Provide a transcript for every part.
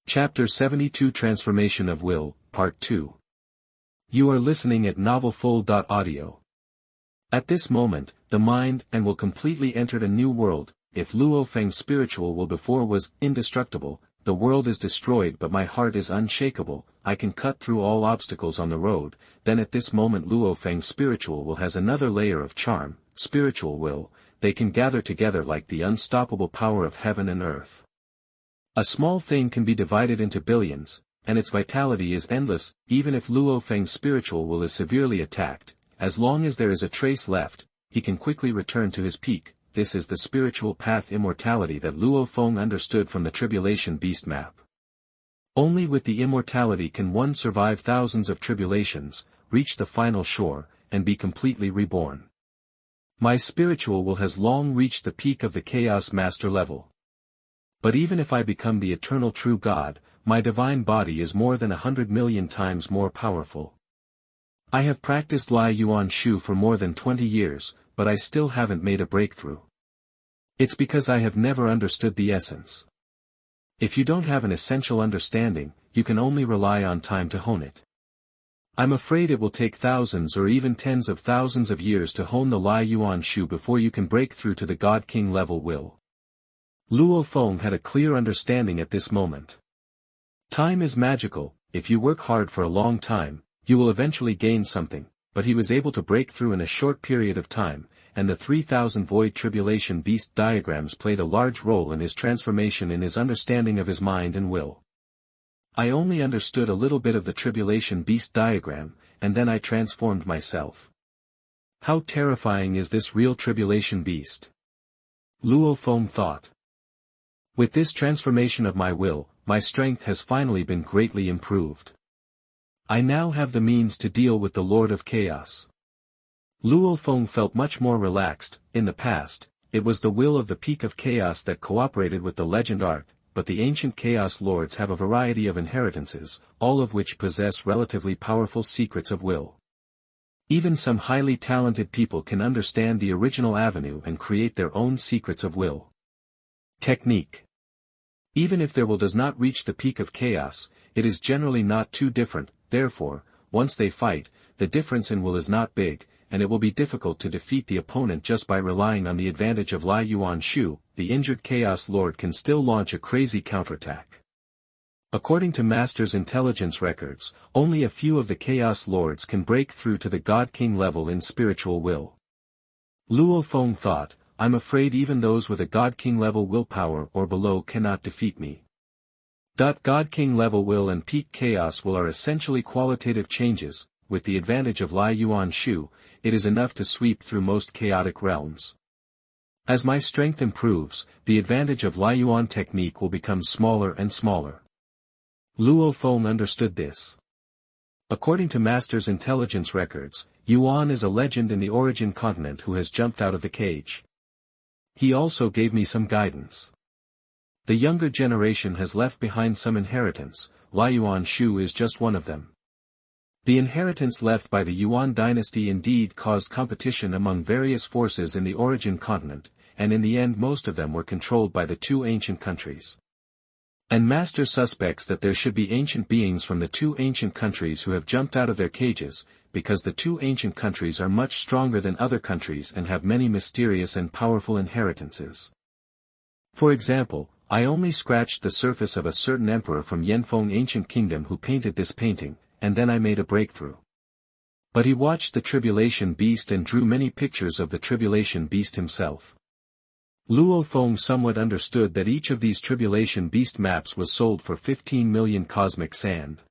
Chapter 72 Transformation of Will, Part 2. You are listening at NovelsThe. At this moment, the mind and will completely entered a new world. If Luo Feng's spiritual will before was indestructible, the world is destroyed but my heart is unshakable, I can cut through all obstacles on the road. Then at this moment Luo Feng's spiritual will has another layer of charm, spiritual will, they can gather together like the unstoppable power of heaven and earth. A small thing can be divided into billions, and its vitality is endless. Even if Luo Feng's spiritual will is severely attacked, as long as there is a trace left, he can quickly return to his peak. This is the spiritual path immortality that Luo Feng understood from the Tribulation Beast map. Only with the immortality can one survive thousands of tribulations, reach the final shore, and be completely reborn. My spiritual will has long reached the peak of the Chaos Master level. But even if I become the eternal true God, my divine body is more than 100 million times more powerful. I have practiced Lai Yuan Shu for more than 20 years, but I still haven't made a breakthrough. It's because I have never understood the essence. If you don't have an essential understanding, you can only rely on time to hone it. I'm afraid it will take thousands or even tens of thousands of years to hone the Lai Yuan Shu before you can break through to the God King level will. Luo Feng had a clear understanding at this moment. Time is magical. If you work hard for a long time, you will eventually gain something, but he was able to break through in a short period of time, and the 3000 Void Tribulation Beast diagrams played a large role in his transformation in his understanding of his mind and will. I only understood a little bit of the Tribulation Beast diagram, and then I transformed myself. How terrifying is this real Tribulation Beast? Luo Feng thought. With this transformation of my will, my strength has finally been greatly improved. I now have the means to deal with the Lord of Chaos. Luo Feng felt much more relaxed. In the past, it was the will of the Peak of Chaos that cooperated with the legend art, but the ancient Chaos Lords have a variety of inheritances, all of which possess relatively powerful secrets of will. Even some highly talented people can understand the original avenue and create their own secrets of will. Technique. Even if their will does not reach the peak of chaos, it is generally not too different. Therefore, once they fight, the difference in will is not big, and it will be difficult to defeat the opponent just by relying on the advantage of Lai Yuan Shu. The injured Chaos Lord can still launch a crazy counterattack. According to Master's intelligence records, only a few of the Chaos Lords can break through to the God King level in spiritual will. Luo Feng thought, I'm afraid even those with a God King level willpower or below cannot defeat me. God King level will and peak chaos will are essentially qualitative changes. With the advantage of Lai Yuan Shu, it is enough to sweep through most chaotic realms. As my strength improves, the advantage of Lai Yuan technique will become smaller and smaller. Luo Feng understood this. According to Master's intelligence records, Yuan is a legend in the origin continent who has jumped out of the cage. He also gave me some guidance. The younger generation has left behind some inheritance. Lai Yuan Shu is just one of them. The inheritance left by the Yuan dynasty indeed caused competition among various forces in the origin continent, and in the end most of them were controlled by the two ancient countries. And Master suspects that there should be ancient beings from the two ancient countries who have jumped out of their cages, because the two ancient countries are much stronger than other countries and have many mysterious and powerful inheritances. For example, I only scratched the surface of a certain emperor from Yanfeng ancient kingdom who painted this painting, and then I made a breakthrough. But he watched the Tribulation Beast and drew many pictures of the Tribulation Beast himself. Luo Feng somewhat understood that each of these Tribulation Beast maps was sold for 15 million cosmic sand.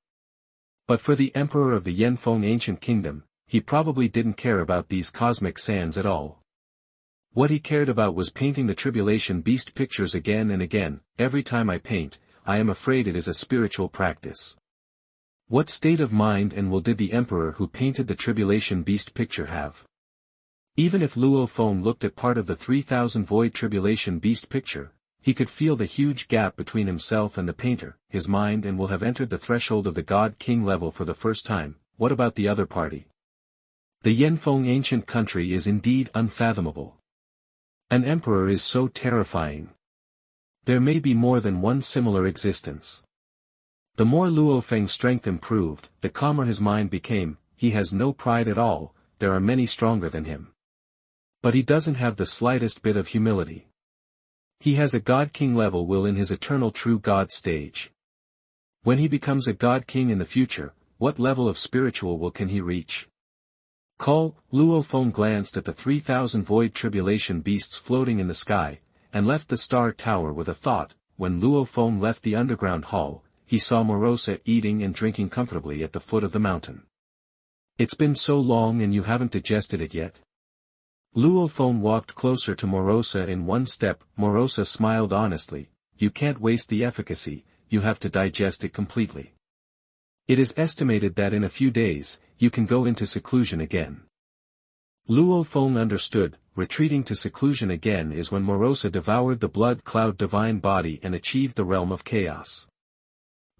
But for the emperor of the Yanfeng ancient kingdom, he probably didn't care about these cosmic sands at all. What he cared about was painting the Tribulation Beast pictures again and again. Every time I paint, I am afraid it is a spiritual practice. What state of mind and will did the emperor who painted the Tribulation Beast picture have? Even if Luo Feng looked at part of the 3000 Void Tribulation Beast picture, he could feel the huge gap between himself and the painter. His mind and will have entered the threshold of the God King level for the first time. What about the other party? The Yanfeng ancient country is indeed unfathomable. An emperor is so terrifying. There may be more than one similar existence. The more Luo Feng's strength improved, the calmer his mind became. He has no pride at all, there are many stronger than him. But he doesn't have the slightest bit of humility. He has a God King level will in his eternal true God stage. When he becomes a God King in the future, what level of spiritual will can he reach? Luo Feng glanced at the 3,000 void tribulation beasts floating in the sky, and left the star tower with a thought. When Luo Feng left the underground hall, he saw Morosa eating and drinking comfortably at the foot of the mountain. It's been so long and you haven't digested it yet? Luo Feng walked closer to Morosa in one step. Morosa smiled honestly. You can't waste the efficacy, you have to digest it completely. It is estimated that in a few days, you can go into seclusion again. Luo Feng understood. Retreating to seclusion again is when Morosa devoured the blood cloud divine body and achieved the realm of chaos.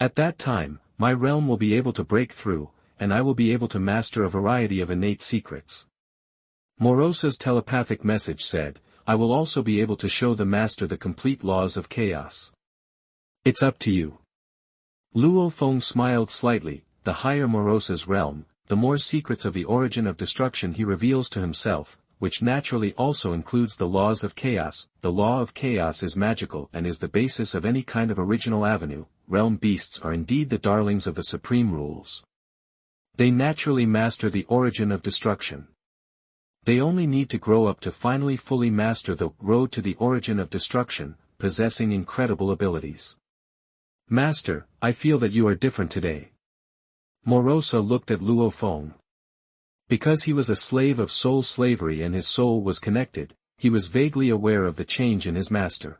At that time, my realm will be able to break through, and I will be able to master a variety of innate secrets. Morosa's telepathic message said, I will also be able to show the master the complete laws of chaos. It's up to you. Luo Feng smiled slightly. The higher Morosa's realm, the more secrets of the origin of destruction he reveals to himself, which naturally also includes the laws of chaos. The law of chaos is magical and is the basis of any kind of original avenue. Realm beasts are indeed the darlings of the supreme rules. They naturally master the origin of destruction. They only need to grow up to finally fully master the road to the origin of destruction, possessing incredible abilities. Master, I feel that you are different today. Morosa looked at Luo Feng. Because he was a slave of soul slavery and his soul was connected, he was vaguely aware of the change in his master.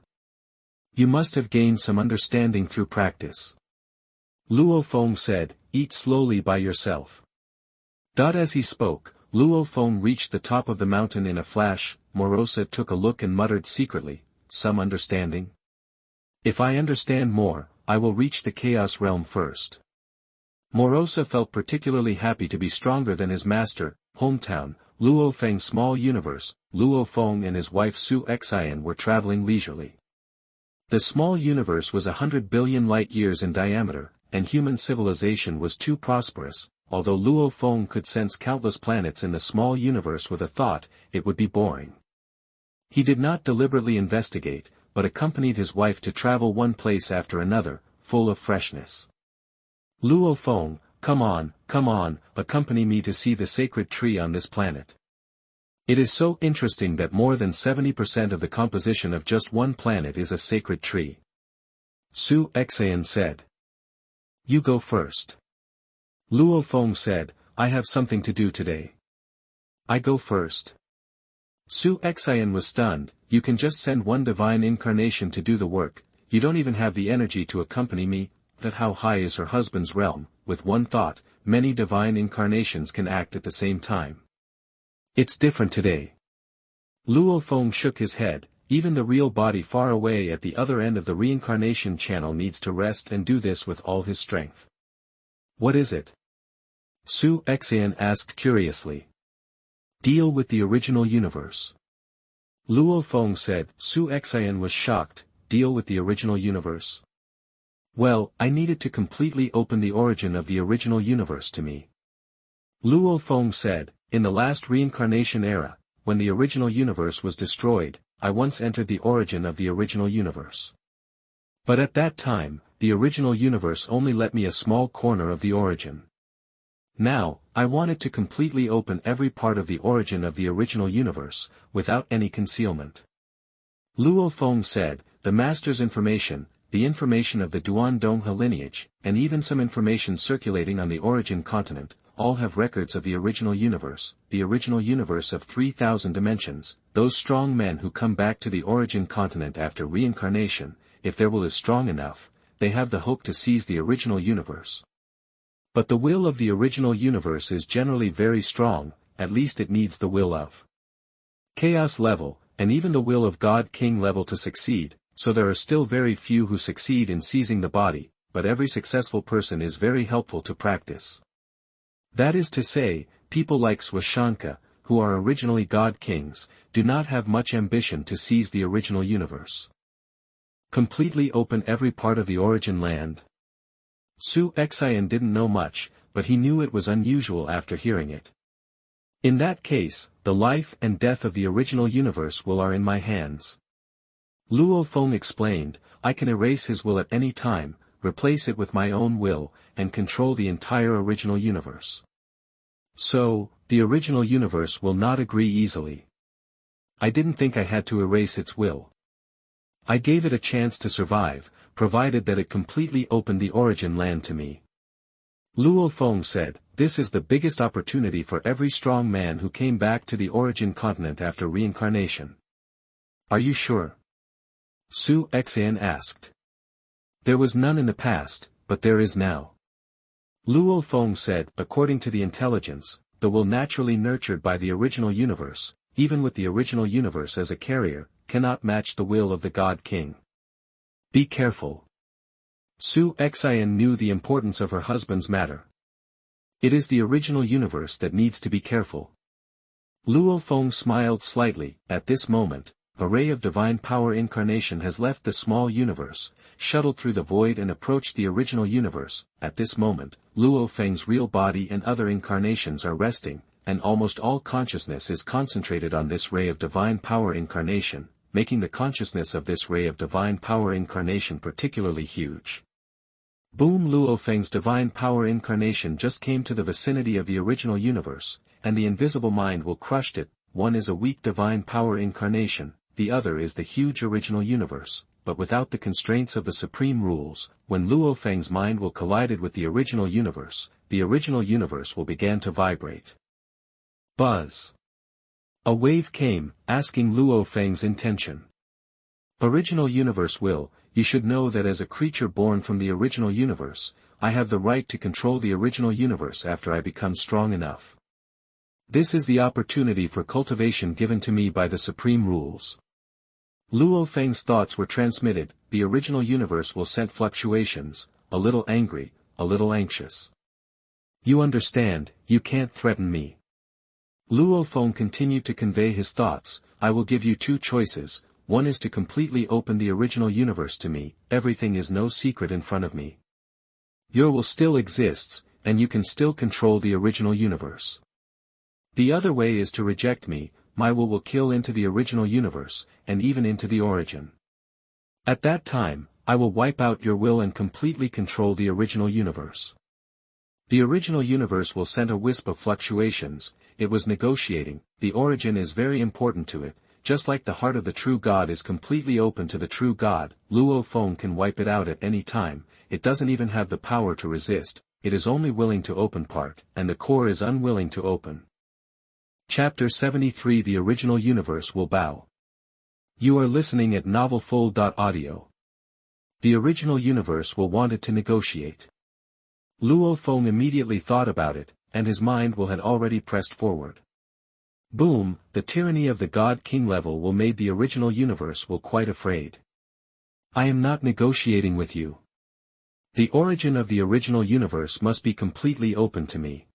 You must have gained some understanding through practice. Luo Feng said, eat slowly by yourself. As he spoke, Luo Feng reached the top of the mountain in a flash. Morosa took a look and muttered secretly, some understanding? If I understand more, I will reach the chaos realm first. Morosa felt particularly happy to be stronger than his master. Hometown, Luo Feng's small universe. Luo Feng and his wife Su Xian were traveling leisurely. The small universe was 100 billion light-years in diameter, and human civilization was too prosperous. Although Luo Feng could sense countless planets in the small universe with a thought, it would be boring. He did not deliberately investigate, but accompanied his wife to travel one place after another, full of freshness. Luo Feng, come on, accompany me to see the sacred tree on this planet. It is so interesting that more than 70% of the composition of just one planet is a sacred tree. Su Xian said. You go first. Luo Feng said, I have something to do today. I go first. Su Xian was stunned. You can just send one divine incarnation to do the work, you don't even have the energy to accompany me. But how high is her husband's realm? With one thought, many divine incarnations can act at the same time. It's different today. Luo Feng shook his head. Even the real body far away at the other end of the reincarnation channel needs to rest and do this with all his strength. What is it? Su Xian asked curiously. Deal with the original universe. Luo Feng said. Su Xian was shocked. Deal with the original universe? Well, I needed to completely open the origin of the original universe to me. Luo Feng said, in the last reincarnation era, when the original universe was destroyed, I once entered the origin of the original universe. But at that time, the original universe only let me a small corner of the origin. Now, I wanted to completely open every part of the origin of the original universe, without any concealment. Luo Feng said, the master's information, the information of the Duandonghe lineage, and even some information circulating on the origin continent, all have records of the original universe of 3,000 dimensions. Those strong men who come back to the origin continent after reincarnation, if their will is strong enough, they have the hope to seize the original universe. But the will of the original universe is generally very strong, at least it needs the will of chaos level, and even the will of God King level to succeed, so there are still very few who succeed in seizing the body, but every successful person is very helpful to practice. That is to say, people like Swashanka, who are originally God Kings, do not have much ambition to seize the original universe. Completely open every part of the origin land. Su Xian didn't know much, but he knew it was unusual after hearing it. In that case, the life and death of the original universe will are in my hands. Luo Feng explained, I can erase his will at any time, replace it with my own will, and control the entire original universe. So, the original universe will not agree easily. I didn't think I had to erase its will. I gave it a chance to survive, provided that it completely opened the origin land to me. Luo Feng said, this is the biggest opportunity for every strong man who came back to the origin continent after reincarnation. Are you sure? Su Xian asked. There was none in the past, but there is now. Luo Feng said, according to the intelligence, the will naturally nurtured by the original universe, even with the original universe as a carrier, cannot match the will of the God King. Be careful. Su Xian knew the importance of her husband's matter. It is the original universe that needs to be careful. Luo Feng smiled slightly. At this moment, a ray of divine power incarnation has left the small universe, shuttled through the void and approached the original universe. At this moment, Luo Feng's real body and other incarnations are resting, and almost all consciousness is concentrated on this ray of divine power incarnation, making the consciousness of this ray of divine power incarnation particularly huge. Boom! Luo Feng's divine power incarnation just came to the vicinity of the original universe, and the invisible mind will crushed it. One is a weak divine power incarnation, the other is the huge original universe, but without the constraints of the supreme rules. When Luo Feng's mind will collided with the original universe will begin to vibrate. Buzz! A wave came, asking Luo Feng's intention. Original universe will, you should know that as a creature born from the original universe, I have the right to control the original universe after I become strong enough. This is the opportunity for cultivation given to me by the supreme rules. Luo Feng's thoughts were transmitted. The original universe will send fluctuations, a little angry, a little anxious. You understand, you can't threaten me. Luo Feng continued to convey his thoughts. I will give you two choices. One is to completely open the original universe to me. Everything is no secret in front of me. Your will still exists, and you can still control the original universe. The other way is to reject me. My will kill into the original universe, and even into the origin. At that time, I will wipe out your will and completely control the original universe. The original universe will send a wisp of fluctuations. It was negotiating. The origin is very important to it. Just like the heart of the true God is completely open to the true God, Luo Feng can wipe it out at any time. It doesn't even have the power to resist, it is only willing to open part, and the core is unwilling to open. Chapter 73 The Original Universe Will Bow. You are listening at NovelsThe. The original universe will want it to negotiate. Luo Feng immediately thought about it, and his mind had already pressed forward. Boom! The tyranny of the God King level will made the original universe quite afraid. I am not negotiating with you. The origin of the original universe must be completely open to me.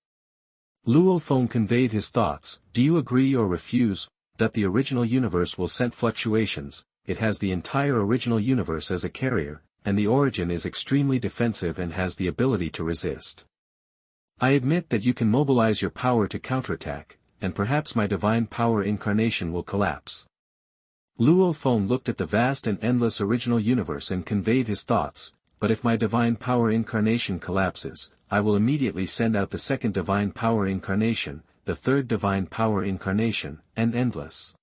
Luo Feng conveyed his thoughts. Do you agree or refuse that the original universe will send fluctuations? It has the entire original universe as a carrier, and the origin is extremely defensive and has the ability to resist. I admit that you can mobilize your power to counterattack, and perhaps my divine power incarnation will collapse. Luo Feng looked at the vast and endless original universe and conveyed his thoughts. But if my divine power incarnation collapses, I will immediately send out the second divine power incarnation, the third divine power incarnation, and endless.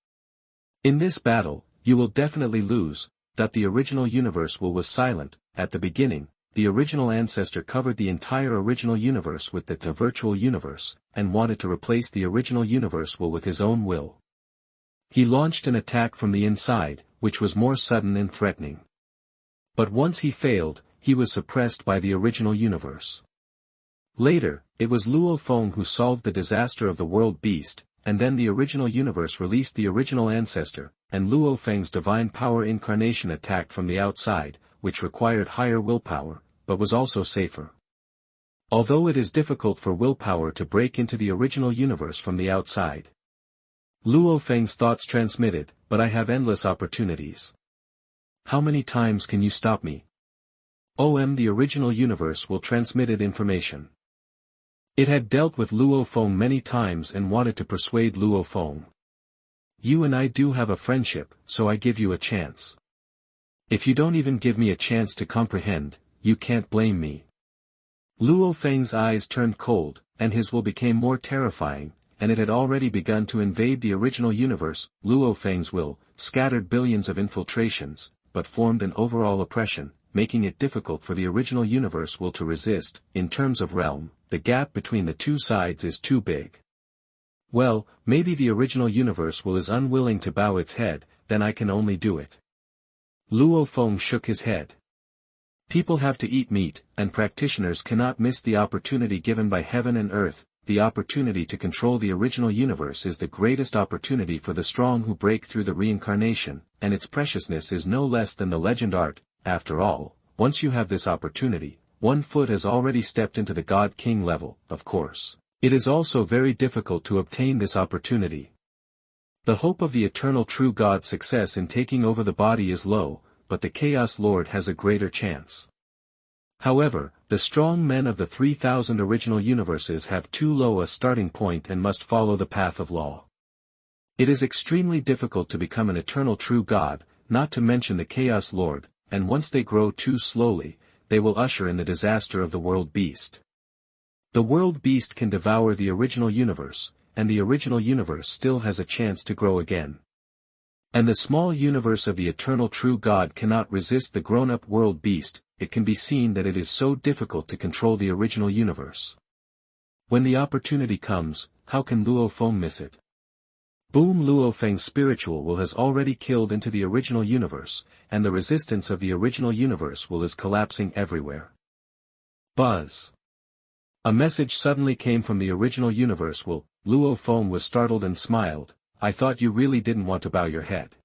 In this battle, you will definitely lose. That the original universe was silent. At the beginning, the original ancestor covered the entire original universe with the virtual universe, and wanted to replace the original universe with his own will. He launched an attack from the inside, which was more sudden and threatening. But once he failed, he was suppressed by the original universe. Later, it was Luo Feng who solved the disaster of the world beast, and then the original universe released the original ancestor, and Luo Feng's divine power incarnation attacked from the outside, which required higher willpower, but was also safer. Although it is difficult for willpower to break into the original universe from the outside. Luo Feng's thoughts transmitted, but I have endless opportunities. How many times can you stop me? The original universe will transmit it information. It had dealt with Luo Feng many times and wanted to persuade Luo Feng. You and I do have a friendship, so I give you a chance. If you don't even give me a chance to comprehend, you can't blame me. Luo Feng's eyes turned cold, and his will became more terrifying, and it had already begun to invade the original universe. Luo Feng's will scattered billions of infiltrations, but formed an overall oppression, making it difficult for the original universe will to resist. In terms of realm, the gap between the two sides is too big. Well, maybe the original universe will is unwilling to bow its head, then I can only do it. Luo Feng shook his head. People have to eat meat, and practitioners cannot miss the opportunity given by heaven and earth. The opportunity to control the original universe is the greatest opportunity for the strong who break through the reincarnation, and its preciousness is no less than the legend art. After all, once you have this opportunity, 1 foot has already stepped into the God-King level. Of course, it is also very difficult to obtain this opportunity. The hope of the eternal true God's success in taking over the body is low, but the Chaos Lord has a greater chance. However, the strong men of the 3,000 original universes have too low a starting point and must follow the path of law. It is extremely difficult to become an eternal true God, not to mention the Chaos Lord, and once they grow too slowly, they will usher in the disaster of the world beast. The world beast can devour the original universe, and the original universe still has a chance to grow again. And the small universe of the eternal true God cannot resist the grown-up world beast. It can be seen that it is so difficult to control the original universe. When the opportunity comes, how can Luo Feng miss it? Boom! Luo Feng's spiritual will has already killed into the original universe, and the resistance of the original universe will is collapsing everywhere. Buzz! A message suddenly came from the original universe will. Luo Feng was startled and smiled. I thought you really didn't want to bow your head.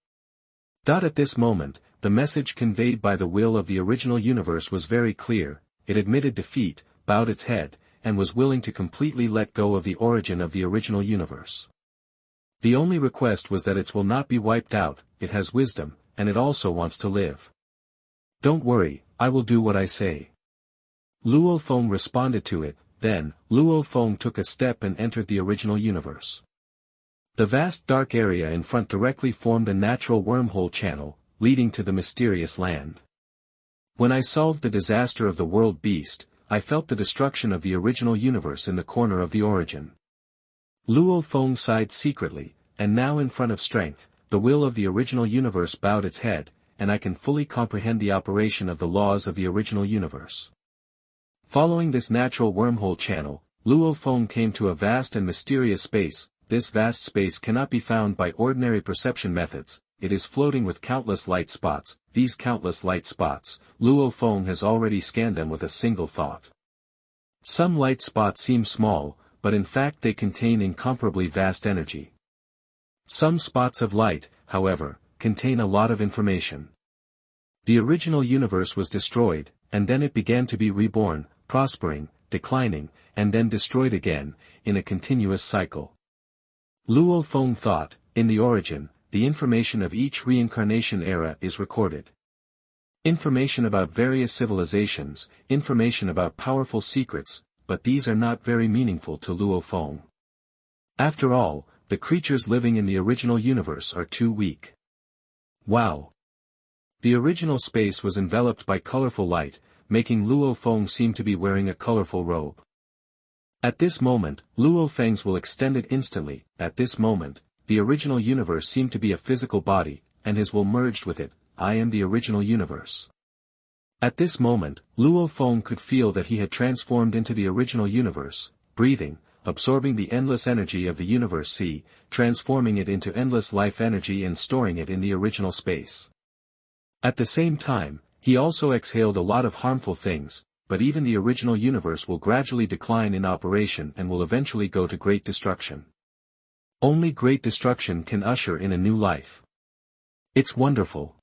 At this moment, the message conveyed by the will of the original universe was very clear. It admitted defeat, bowed its head, and was willing to completely let go of the origin of the original universe. The only request was that its will not be wiped out. It has wisdom, and it also wants to live. Don't worry, I will do what I say. Luo Feng responded to it. Then, Luo Feng took a step and entered the original universe. The vast dark area in front directly formed a natural wormhole channel, leading to the mysterious land. When I solved the disaster of the world beast, I felt the destruction of the original universe in the corner of the origin. Luo Feng sighed secretly, and now in front of strength, the will of the original universe bowed its head, and I can fully comprehend the operation of the laws of the original universe. Following this natural wormhole channel, Luo Feng came to a vast and mysterious space. This vast space cannot be found by ordinary perception methods. It is floating with countless light spots. These countless light spots, Luo Feng has already scanned them with a single thought. Some light spots seem small, but in fact they contain incomparably vast energy. Some spots of light, however, contain a lot of information. The original universe was destroyed, and then it began to be reborn, prospering, declining, and then destroyed again, in a continuous cycle. Luo Feng thought, in the origin, the information of each reincarnation era is recorded. Information about various civilizations, information about powerful secrets, but these are not very meaningful to Luo Feng. After all, the creatures living in the original universe are too weak. Wow! The original space was enveloped by colorful light, making Luo Feng seem to be wearing a colorful robe. At this moment, Luo Feng's will extended instantly. At this moment, the original universe seemed to be a physical body, and his will merged with it. I am the original universe. At this moment, Luo Feng could feel that he had transformed into the original universe, breathing, absorbing the endless energy of the universe sea, transforming it into endless life energy and storing it in the original space. At the same time, he also exhaled a lot of harmful things, but even the original universe will gradually decline in operation and will eventually go to great destruction. Only great destruction can usher in a new life. It's wonderful.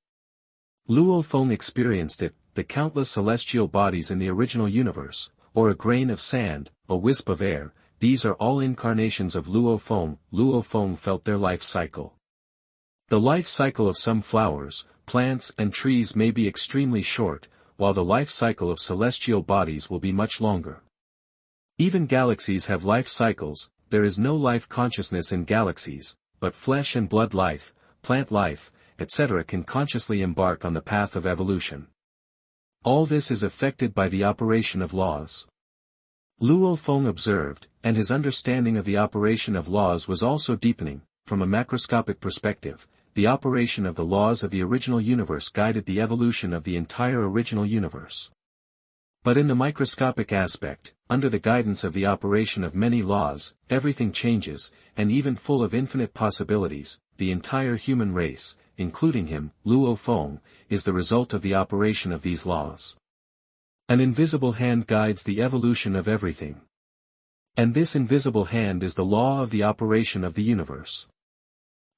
Luo Feng experienced it, the countless celestial bodies in the original universe, or a grain of sand, a wisp of air, these are all incarnations of Luo Feng. Luo Feng felt their life cycle. The life cycle of some flowers, plants and trees may be extremely short, while the life cycle of celestial bodies will be much longer. Even galaxies have life cycles. There is no life consciousness in galaxies, but flesh and blood life, plant life, etc. can consciously embark on the path of evolution. All this is affected by the operation of laws. Luo Feng observed, and his understanding of the operation of laws was also deepening. From a macroscopic perspective, the operation of the laws of the original universe guided the evolution of the entire original universe. But in the microscopic aspect, under the guidance of the operation of many laws, everything changes, and even full of infinite possibilities, the entire human race, including him, Luo Feng, is the result of the operation of these laws. An invisible hand guides the evolution of everything. And this invisible hand is the law of the operation of the universe.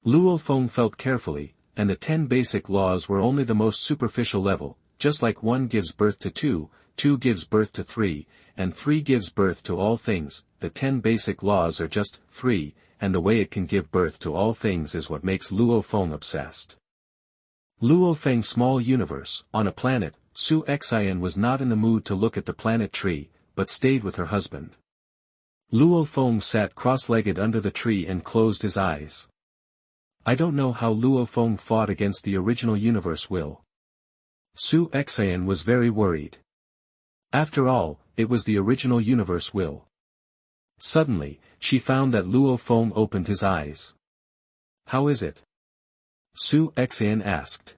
Luo Feng felt carefully, and the 10 basic laws were only the most superficial level, just like 1 gives birth to 2, 2 gives birth to 3, and 3 gives birth to all things. The 10 basic laws are just 3, and the way it can give birth to all things is what makes Luo Feng obsessed. Luo Feng's small universe, on a planet, Su Xian was not in the mood to look at the planet tree, but stayed with her husband. Luo Feng sat cross-legged under the tree and closed his eyes. I don't know how Luo Feng fought against the original universe will. Su Xian was very worried. After all, it was the original universe will. Suddenly, she found that Luo Feng opened his eyes. How is it? Su Xian asked.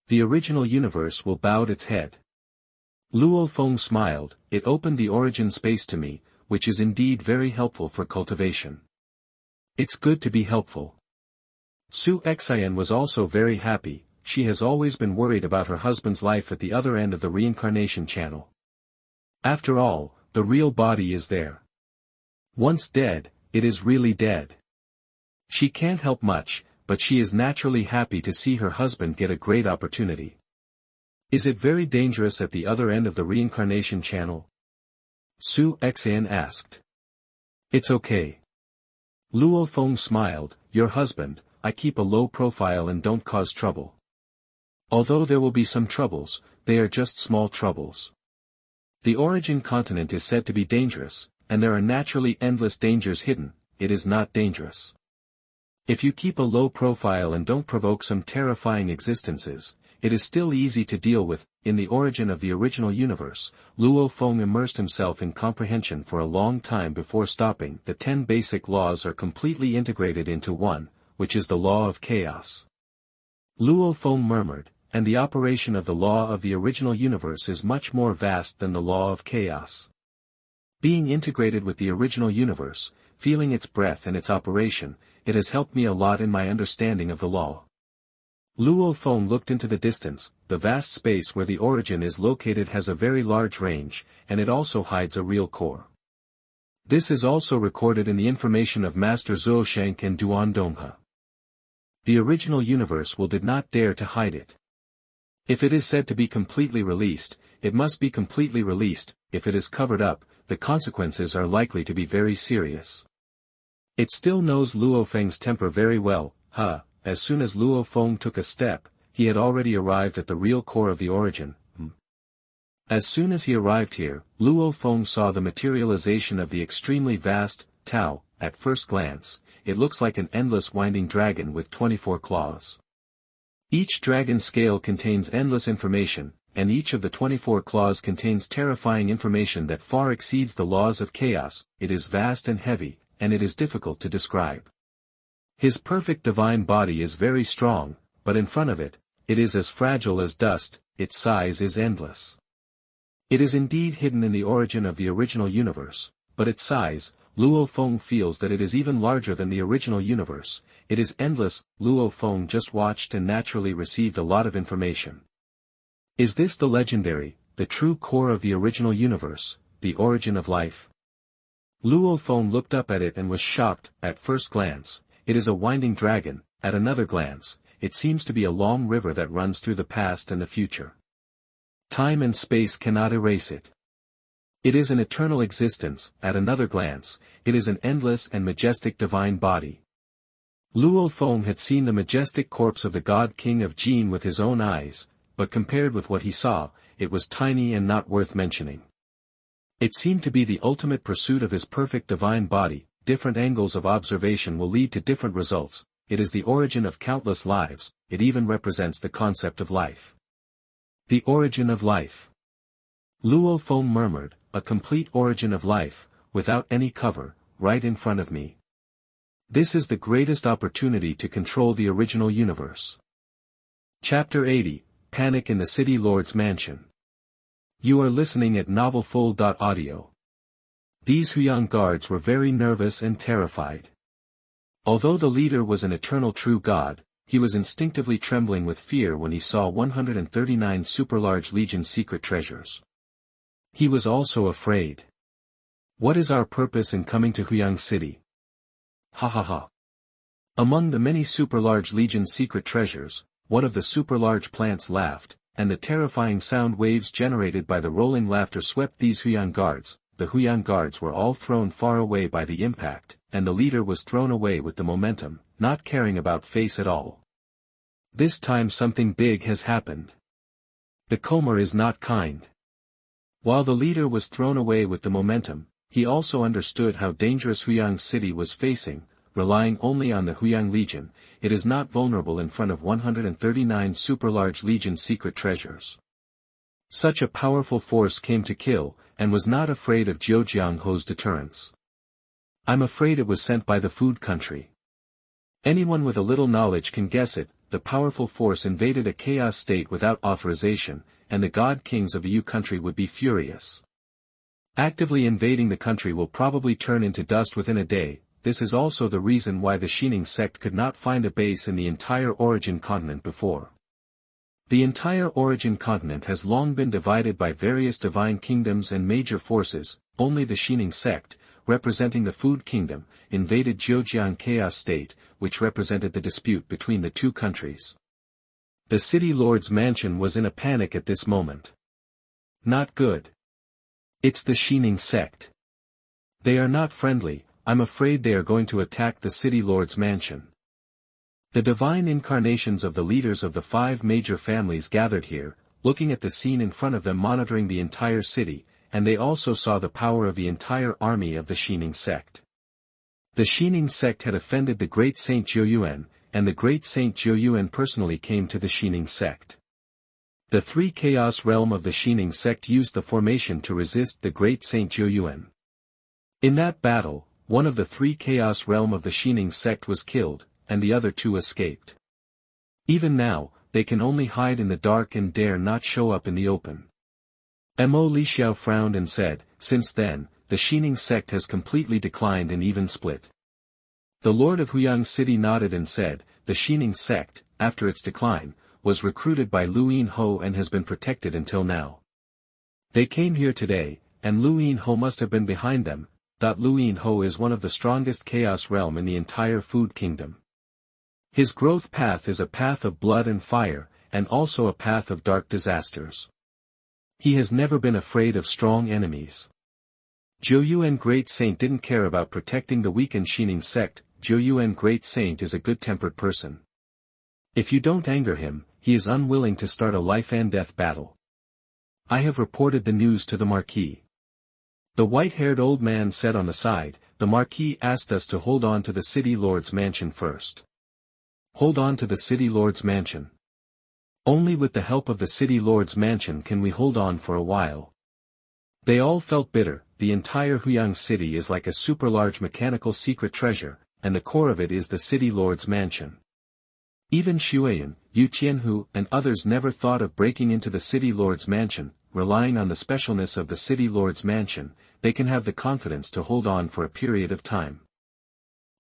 The original universe will bowed its head. Luo Feng smiled. It opened the origin space to me, which is indeed very helpful for cultivation. It's good to be helpful. Su Xian was also very happy. She has always been worried about her husband's life at the other end of the reincarnation channel. After all, the real body is there. Once dead, it is really dead. She can't help much, but she is naturally happy to see her husband get a great opportunity. Is it very dangerous at the other end of the reincarnation channel? Su Xian asked. It's okay. Luo Feng smiled. Your husband, I keep a low profile and don't cause trouble. Although there will be some troubles, they are just small troubles. The origin continent is said to be dangerous, and there are naturally endless dangers hidden. It is not dangerous. If you keep a low profile and don't provoke some terrifying existences, it is still easy to deal with. In the origin of the original universe, Luo Feng immersed himself in comprehension for a long time before stopping. The 10 basic laws are completely integrated into one, which is the law of chaos. Luo Feng murmured, and the operation of the law of the original universe is much more vast than the law of chaos. Being integrated with the original universe, feeling its breath and its operation, it has helped me a lot in my understanding of the law. Luo Feng looked into the distance. The vast space where the origin is located has a very large range, and it also hides a real core. This is also recorded in the information of Master Zhuoshank and Duan Donghe. The original universe did not dare to hide it. If it is said to be completely released, it must be completely released. If it is covered up, the consequences are likely to be very serious. It still knows Luo Feng's temper very well. As soon as Luo Feng took a step, he had already arrived at the real core of the origin. As soon as he arrived here, Luo Feng saw the materialization of the extremely vast Tao. At first glance, it looks like an endless winding dragon with 24 claws. Each dragon scale contains endless information, and each of the 24 claws contains terrifying information that far exceeds the laws of chaos. It is vast and heavy, and it is difficult to describe. His perfect divine body is very strong, but in front of it, it is as fragile as dust. Its size is endless. It is indeed hidden in the origin of the original universe, but its size, Luo Feng feels that it is even larger than the original universe. It is endless. Luo Feng just watched and naturally received a lot of information. Is this the legendary, the true core of the original universe, the origin of life? Luo Feng looked up at it and was shocked. At first glance, it is a winding dragon. At another glance, it seems to be a long river that runs through the past and the future. Time and space cannot erase it. It is an eternal existence. At another glance, it is an endless and majestic divine body. Luo Feng had seen the majestic corpse of the God King of Jin with his own eyes, but compared with what he saw, it was tiny and not worth mentioning. It seemed to be the ultimate pursuit of his perfect divine body. Different angles of observation will lead to different results. It is the origin of countless lives, it even represents the concept of life. The origin of life. Luo Feng murmured, a complete origin of life, without any cover, right in front of me. This is the greatest opportunity to control the original universe. Chapter 80, Panic in the City Lord's Mansion. You are listening at NovelsThe. These Huyang guards were very nervous and terrified. Although the leader was an eternal true god, he was instinctively trembling with fear when he saw 139 super-large Legion secret treasures. He was also afraid. What is our purpose in coming to Huyang City? Ha ha ha. Among the many super-large Legion secret treasures, one of the super-large plants laughed, and the terrifying sound waves generated by the rolling laughter swept these Huyang guards. The Huyang guards were all thrown far away by the impact, and the leader was thrown away with the momentum, not caring about face at all. This time something big has happened. The Comer is not kind. While the leader was thrown away with the momentum, he also understood how dangerous Huyang City was facing. Relying only on the Huyang Legion, it is not vulnerable in front of 139 super-large Legion secret treasures. Such a powerful force came to kill, and was not afraid of Zhoujiangho's deterrence. I'm afraid it was sent by the food country. Anyone with a little knowledge can guess it. The powerful force invaded a chaos state without authorization, and the god kings of the U country would be furious. Actively invading the country will probably turn into dust within a day. This is also the reason why the Shining sect could not find a base in the entire Origin continent before. The entire Origin continent has long been divided by various divine kingdoms and major forces. Only the Shining sect, representing the Food Kingdom, invaded Zhejiang Chaos State, which represented the dispute between the two countries. The City Lord's mansion was in a panic at this moment. Not good. It's the Shining sect. They are not friendly. I'm afraid they are going to attack the City Lord's mansion. The divine incarnations of the leaders of the 5 major families gathered here, looking at the scene in front of them, monitoring the entire city, and they also saw the power of the entire army of the Shining sect. The Shining sect had offended the great Saint Zhouyuan, and the great Saint Zhouyuan personally came to the Shining sect. The 3 chaos realm of the Shining sect used the formation to resist the great Saint Zhouyuan. In that battle, one of the 3 chaos realm of the Shining sect was killed, and the other 2 escaped. Even now, they can only hide in the dark and dare not show up in the open. Mo Lixiao frowned and said, since then, the Shining sect has completely declined and even split. The Lord of Huyang City nodded and said, the Shining sect, after its decline, was recruited by Lu Yinho and has been protected until now. They came here today, and Lu Yinho must have been behind them. Lu Yinho is one of the strongest chaos realm in the entire Food Kingdom. His growth path is a path of blood and fire, and also a path of dark disasters. He has never been afraid of strong enemies. Zhouyuan Great Saint didn't care about protecting the weakened Shining sect. Zhouyuan Great Saint is a good-tempered person. If you don't anger him, he is unwilling to start a life-and-death battle. I have reported the news to the Marquis. The white-haired old man said on the side. The Marquis asked us to hold on to the City Lord's mansion first. Hold on to the City Lord's mansion. Only with the help of the City Lord's mansion can we hold on for a while. They all felt bitter. The entire Huyang city is like a super-large mechanical secret treasure, and the core of it is the City Lord's mansion. Even Xueyan, Yu Tianhu, and others never thought of breaking into the City Lord's mansion. Relying on the specialness of the City Lord's mansion, they can have the confidence to hold on for a period of time.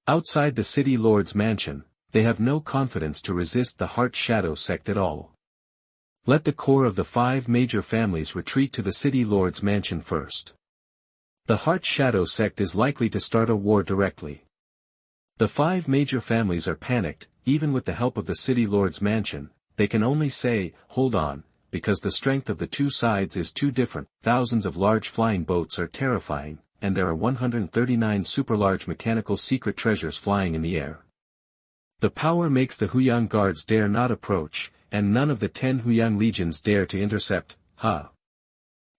Outside the City Lord's mansion, they have no confidence to resist the Heart Shadow sect at all. Let the core of the 5 major families retreat to the City Lord's mansion first. The Heart Shadow sect is likely to start a war directly. The 5 major families are panicked. Even with the help of the City Lord's mansion, they can only say, hold on, because the strength of the 2 sides is too different. Thousands of large flying boats are terrifying, and there are 139 super-large mechanical secret treasures flying in the air. The power makes the Huyang guards dare not approach, and none of the 10 Huyang legions dare to intercept. ha.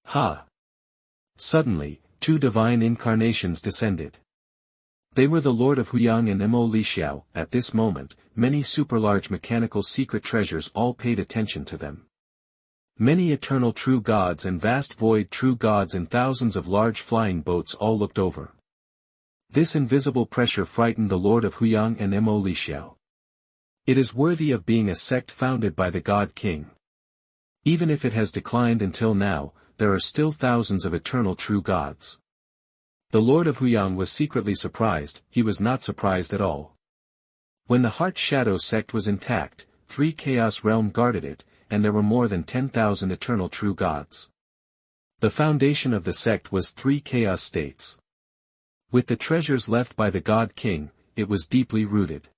Ha. Suddenly, two divine incarnations descended. They were the Lord of Huyang and Mtlnovel. At this moment, many super-large mechanical secret treasures all paid attention to them. Many eternal true gods and vast void true gods and thousands of large flying boats all looked over. This invisible pressure frightened the Lord of Huyang and Mtlnovel. It is worthy of being a sect founded by the God King. Even if it has declined until now, there are still thousands of eternal true gods. The Lord of Huyang was secretly surprised. He was not surprised at all. When the Heart Shadow sect was intact, 3 Chaos Realm guarded it, and there were more than 10,000 eternal true gods. The foundation of the sect was 3 chaos states. With the treasures left by the God King, it was deeply rooted.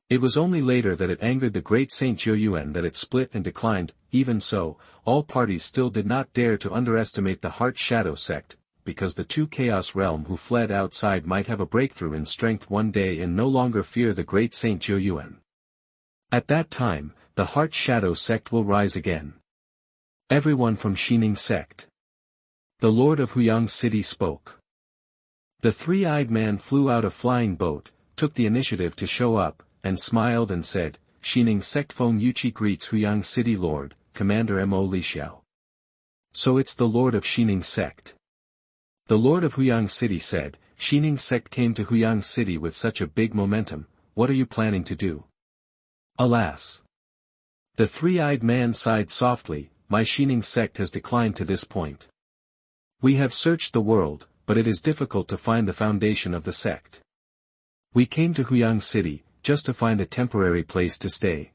It was only later that it angered the great Saint Zhou that it split and declined. Even so, all parties still did not dare to underestimate the Heart Shadow sect, because the 2 Chaos Realm who fled outside might have a breakthrough in strength one day and no longer fear the great Saint Zhou. At that time, the Heart Shadow sect will rise again. Everyone from Xining sect. The Lord of Huyang City spoke. The three-eyed man flew out a flying boat, took the initiative to show up, and smiled and said, Xining sect Feng Yuqi greets Huyang City Lord, Commander Mtlnovel. So it's the Lord of Xining sect. The Lord of Huyang City said, Xining sect came to Huyang City with such a big momentum, what are you planning to do? Alas! The three-eyed man sighed softly, my Xining sect has declined to this point. We have searched the world, but it is difficult to find the foundation of the sect. We came to Huyang City, just to find a temporary place to stay.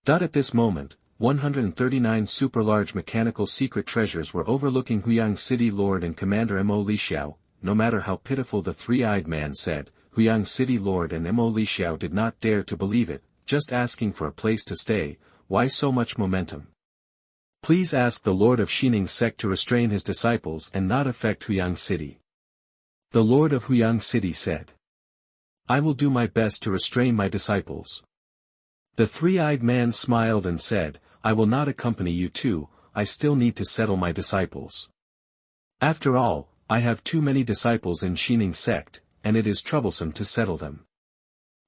At this moment, 139 super-large mechanical secret treasures were overlooking Huyang City Lord and Commander Mtlnovel. No matter how pitiful the three-eyed man said, Huyang City Lord and Mtlnovel did not dare to believe it, just asking for a place to stay, why so much momentum? Please ask the Lord of Xining sect to restrain his disciples and not affect Huyang City. The Lord of Huyang City said. I will do my best to restrain my disciples. The three-eyed man smiled and said, I will not accompany you too, I still need to settle my disciples. After all, I have too many disciples in Xining sect, and it is troublesome to settle them.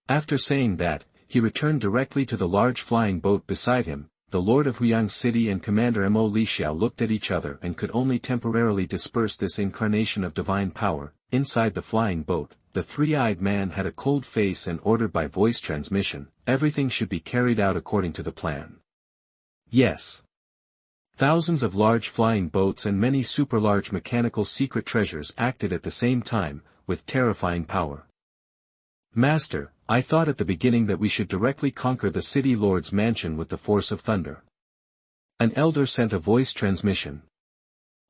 After saying that, he returned directly to the large flying boat beside him. The Lord of Huyang City and Commander Mtlnovel looked at each other and could only temporarily disperse this incarnation of divine power. Inside the flying boat, the three-eyed man had a cold face and ordered by voice transmission, everything should be carried out according to the plan. Yes. Thousands of large flying boats and many super-large mechanical secret treasures acted at the same time, with terrifying power. Master, I thought at the beginning that we should directly conquer the city lord's mansion with the force of thunder. An elder sent a voice transmission.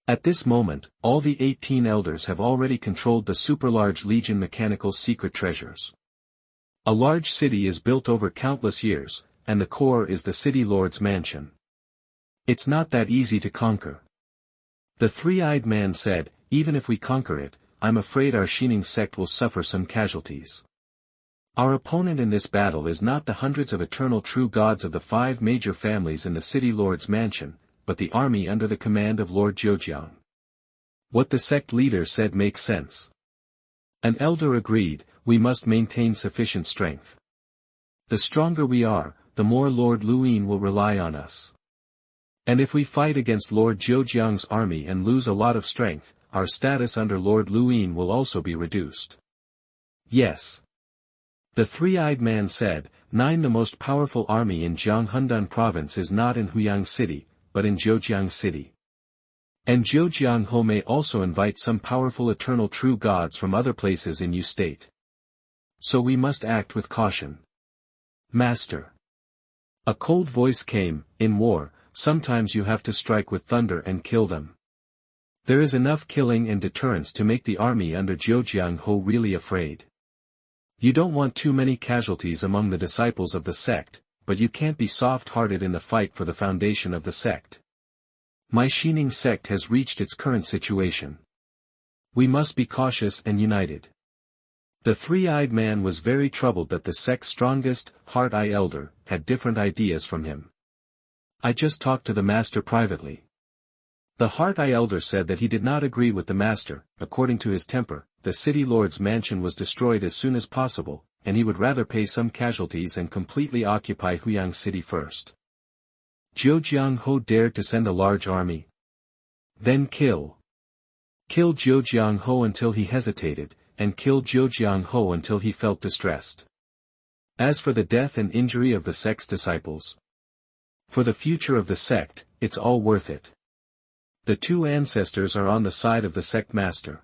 At this moment, all the 18 elders have already controlled the super-large legion mechanical secret treasures. A large city is built over countless years, and the core is the city lord's mansion. It's not that easy to conquer. The three-eyed man said, even if we conquer it, I'm afraid our Xining sect will suffer some casualties. Our opponent in this battle is not the hundreds of eternal true gods of the 5 major families in the city lord's mansion, but the army under the command of Lord Zhejiang. What the sect leader said makes sense. An elder agreed, we must maintain sufficient strength. The stronger we are, the more Lord Luin will rely on us. And if we fight against Lord Zhejiang's army and lose a lot of strength, our status under Lord Luin will also be reduced. Yes. The three-eyed man said, 9 The most powerful army in Jianghenan province is not in Huyang City, but in Zhejiang City. And Zhejiang may also invite some powerful eternal true gods from other places in Yu State. So we must act with caution. Master. A cold voice came, in war, sometimes you have to strike with thunder and kill them. There is enough killing and deterrence to make the army under Zhejiang really afraid. You don't want too many casualties among the disciples of the sect, but you can't be soft-hearted in the fight for the foundation of the sect. My Xining sect has reached its current situation. We must be cautious and united. The three-eyed man was very troubled that the sect's strongest, Heart-Eye elder, had different ideas from him. I just talked to the master privately. The Heart Eye Elder said that he did not agree with the master. According to his temper, the city lord's mansion was destroyed as soon as possible, and he would rather pay some casualties and completely occupy Huyang City first. Zhejiang Ho dared to send a large army. Then kill Zhejiang Ho until he hesitated, and kill Zhejiang Ho until he felt distressed. As for the death and injury of the sect's disciples, for the future of the sect, it's all worth it. The two ancestors are on the side of the sect master.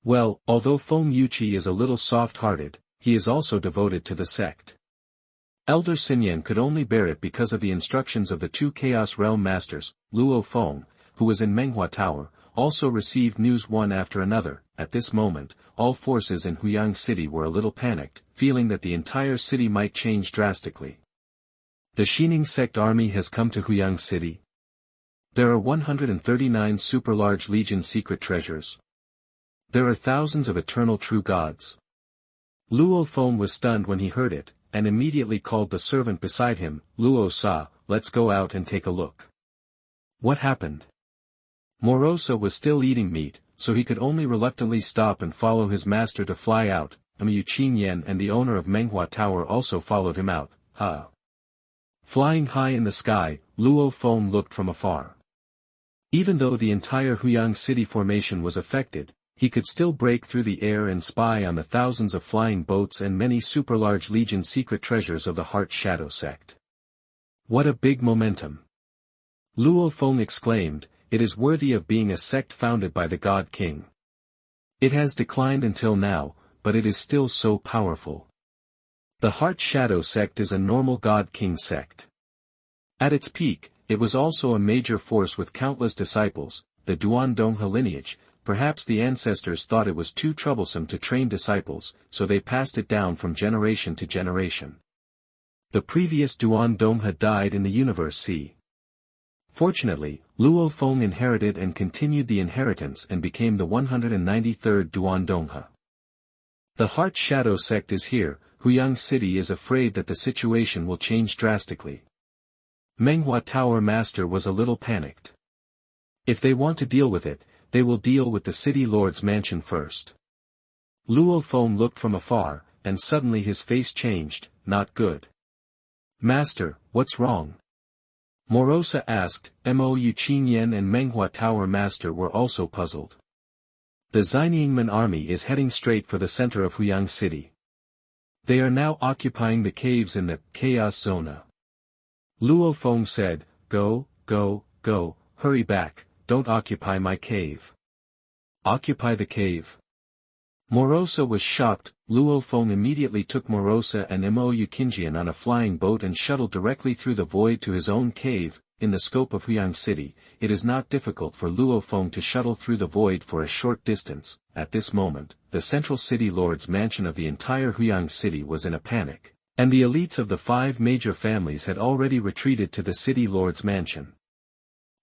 Well, although Feng Yuqi is a little soft-hearted, he is also devoted to the sect. Elder Xinyan could only bear it because of the instructions of the two Chaos Realm Masters. Luo Feng, who was in Menghua Tower, also received news one after another. At this moment, all forces in Huyang City were a little panicked, feeling that the entire city might change drastically. The Xining sect army has come to Huyang City. There are 139 super-large Legion secret treasures. There are thousands of eternal true gods. Luo Feng was stunned when he heard it, and immediately called the servant beside him. Luo Sa, let's go out and take a look. What happened? Morosa was still eating meat, so he could only reluctantly stop and follow his master to fly out. Yu Qinyan and the owner of Menghua Tower also followed him out. Flying high in the sky, Luo Feng looked from afar. Even though the entire Huyang City formation was affected, he could still break through the air and spy on the thousands of flying boats and many super-large Legion secret treasures of the Heart Shadow sect. What a big momentum! Luo Feng exclaimed, it is worthy of being a sect founded by the God King. It has declined until now, but it is still so powerful. The Heart Shadow sect is a normal God King sect. At its peak, it was also a major force with countless disciples, the Duandonghe lineage. Perhaps the ancestors thought it was too troublesome to train disciples, so they passed it down from generation to generation. The previous Duandonghe died in the Universe Sea. Fortunately, Luo Feng inherited and continued the inheritance and became the 193rd Duandonghe. The Heart Shadow sect is here. Huyang City is afraid that the situation will change drastically. Menghua Tower Master was a little panicked. If they want to deal with it, they will deal with the city lord's mansion first. Luo Feng looked from afar, and suddenly his face changed. Not good. Master, what's wrong? Morosa asked. Yu Qinyan and Menghua Tower Master were also puzzled. The Xinyiangmen army is heading straight for the center of Huyang City. They are now occupying the caves in the Chaos Zone. Luo Feng said, go, hurry back. Don't occupy my cave. Occupy the cave. Morosa was shocked. Luo Feng immediately took Morosa and Yu Qinyan on a flying boat and shuttled directly through the void to his own cave. In the scope of Huyang City, it is not difficult for Luo Feng to shuttle through the void for a short distance. At this moment, the central city lord's mansion of the entire Huyang City was in a panic, and the elites of the 5 major families had already retreated to the city lord's mansion.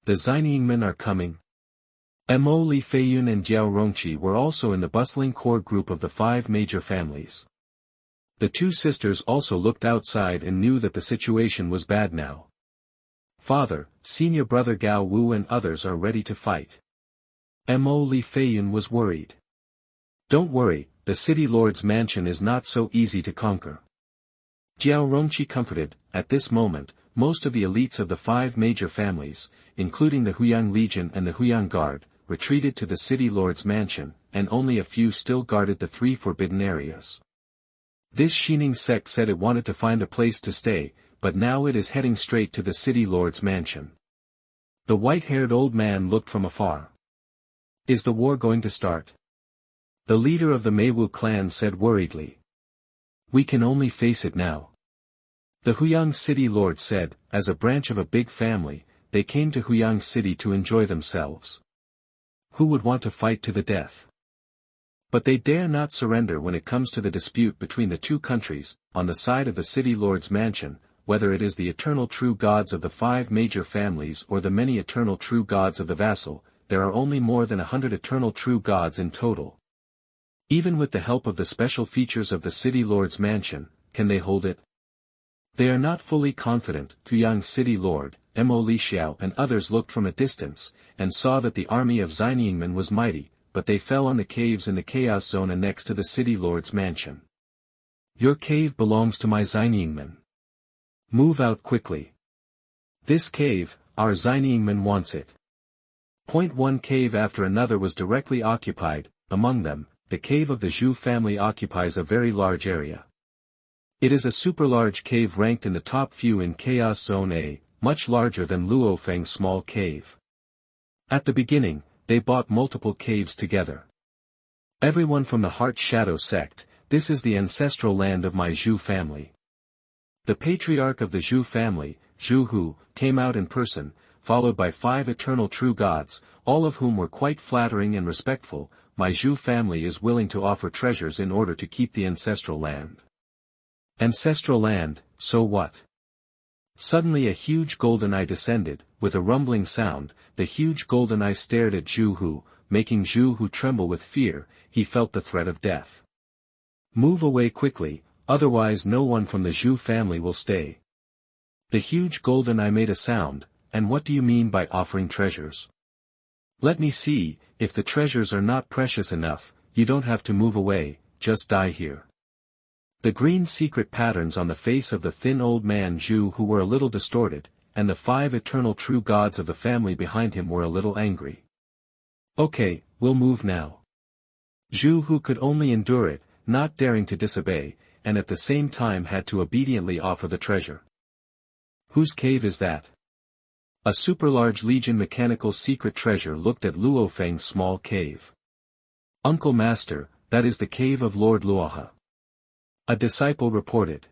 The Xinyiangmen are coming. Mo Li Feiyun and Jiao Rongqi were also in the bustling core group of the 5 major families. The 2 sisters also looked outside and knew that the situation was bad now. Father, senior brother Gao Wu and others are ready to fight. Mo Li Feiyun was worried. Don't worry, the city lord's mansion is not so easy to conquer. Jiao Rongqi comforted. At this moment, most of the elites of the 5 major families, including the Huyang Legion and the Huyang Guard, retreated to the city lord's mansion, and only a few still guarded the 3 forbidden areas. This Xining sect said it wanted to find a place to stay, but now it is heading straight to the city lord's mansion. The white-haired old man looked from afar. Is the war going to start? The leader of the Meiwu clan said worriedly. We can only face it now. The Huyang City Lord said, as a branch of a big family, they came to Huyang City to enjoy themselves. Who would want to fight to the death? But they dare not surrender when it comes to the dispute between the 2 countries. On the side of the city lord's mansion, whether it is the eternal true gods of the 5 major families or the many eternal true gods of the vassal, there are only more than 100 eternal true gods in total. Even with the help of the special features of the city lord's mansion, can they hold it? They are not fully confident. Huyang City Lord, Mo Li Xiao and others looked from a distance, and saw that the army of Xiningmen was mighty, but they fell on the caves in the Chaos Zone and next to the City Lord's mansion. Your cave belongs to my Xiningmen. Move out quickly. This cave, our Xiningmen wants it. One cave after another was directly occupied. Among them, the cave of the Zhu family occupies a very large area. It is a super large cave ranked in the top few in Chaos Zone A, much larger than Luo Feng's small cave. At the beginning, they bought multiple caves together. Everyone from the Heart Shadow sect, this is the ancestral land of my Zhu family. The patriarch of the Zhu family, Zhu Hu, came out in person, followed by 5 eternal true gods, all of whom were quite flattering and respectful. My Zhu family is willing to offer treasures in order to keep the ancestral land. Ancestral land, so what? Suddenly a huge golden eye descended, with a rumbling sound. The huge golden eye stared at Zhu Hu, making Zhu Hu tremble with fear. He felt the threat of death. Move away quickly, otherwise no one from the Zhu family will stay. The huge golden eye made a sound. And what do you mean by offering treasures? Let me see. If the treasures are not precious enough, you don't have to move away, just die here. The green secret patterns on the face of the thin old man Zhu Hu were a little distorted, and the 5 eternal true gods of the family behind him were a little angry. Okay, we'll move now. Zhu Hu could only endure it, not daring to disobey, and at the same time had to obediently offer the treasure. Whose cave is that? A super-large Legion mechanical secret treasure looked at Luo Feng's small cave. Uncle Master, that is the cave of Lord Luoha. A disciple reported.